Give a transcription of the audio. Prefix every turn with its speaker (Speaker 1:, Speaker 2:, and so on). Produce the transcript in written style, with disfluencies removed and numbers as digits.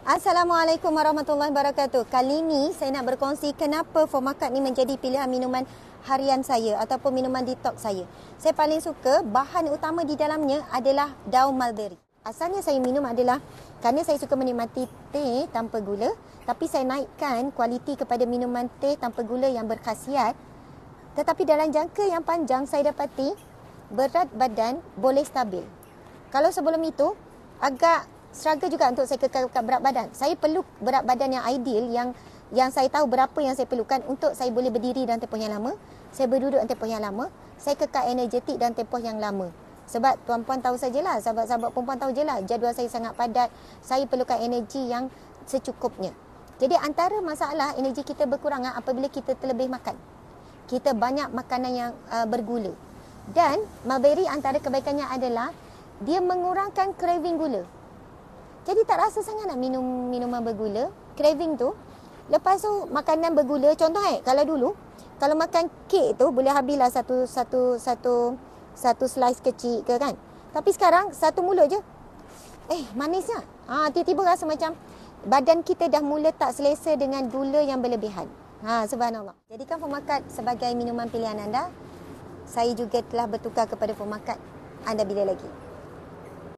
Speaker 1: Assalamualaikum warahmatullahi wabarakatuh. Kali ini saya nak berkongsi kenapa Formakat ni menjadi pilihan minuman harian saya ataupun minuman detox saya. Saya paling suka bahan utama di dalamnya adalah daun mulberry. Asalnya saya minum adalah kerana saya suka menikmati teh tanpa gula, tapi saya naikkan kualiti kepada minuman teh tanpa gula yang berkhasiat. Tetapi dalam jangka yang panjang saya dapati berat badan boleh stabil. Kalau sebelum itu agak struggle juga untuk saya kekalkan berat badan. Saya perlu berat badan yang ideal, yang saya tahu berapa yang saya perlukan untuk saya boleh berdiri dalam tempoh yang lama, saya berduduk dalam tempoh yang lama, saya kekal energetik dalam tempoh yang lama. Sebab tuan-puan tahu sajalah, sahabat-sahabat perempuan tahu je lah, jadual saya sangat padat, saya perlukan energi yang secukupnya. Jadi antara masalah energi kita berkurang apabila kita terlebih makan. Kita banyak makanan yang bergula. Dan mulberry antara kebaikannya adalah dia mengurangkan craving gula. Jadi tak rasa sangat nak minum minuman bergula. Craving tu. Lepas tu makanan bergula. Contoh kalau dulu kalau makan kek tu boleh habislah satu slice kecil ke kan. Tapi sekarang satu mulut je. Manisnya. Tiba-tiba rasa macam badan kita dah mula tak selesa dengan gula yang berlebihan. Subhanallah. Jadikan Formakat sebagai minuman pilihan anda. Saya juga telah bertukar kepada Formakat. Anda bila lagi?